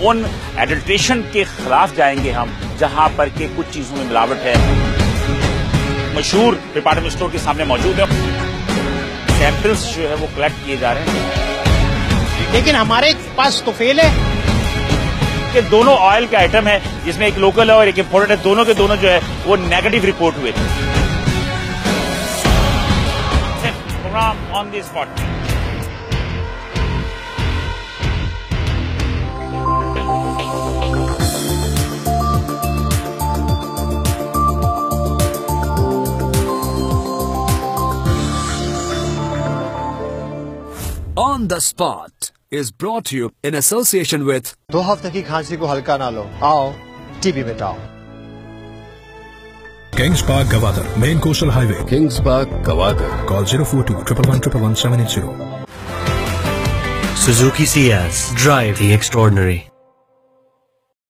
उन एडल्ट्रेशन के खिलाफ जाएंगे हम जहां पर के कुछ चीजों में मिलावट है। मशहूर डिपार्टमेंट स्टोर के सामने मौजूद है, सैंपल्स जो है वो कलेक्ट किए जा रहे हैं, लेकिन हमारे पास तो फेल है कि दोनों ऑयल के आइटम है जिसमें एक लोकल है और एक इम्पोर्टेड है, दोनों के दोनों जो है वो नेगेटिव रिपोर्ट हुए थे। Programme on the spot. On the Spot is brought to you in association with 2 हफ्ते की खांसी को हल्का ना लो, आओ टीबी मिटाओ। Kings Park Gavatar, Main Coastal Highway. Kings Park Gavatar. Call 042 111 780. Suzuki Ciaz. Drive the extraordinary.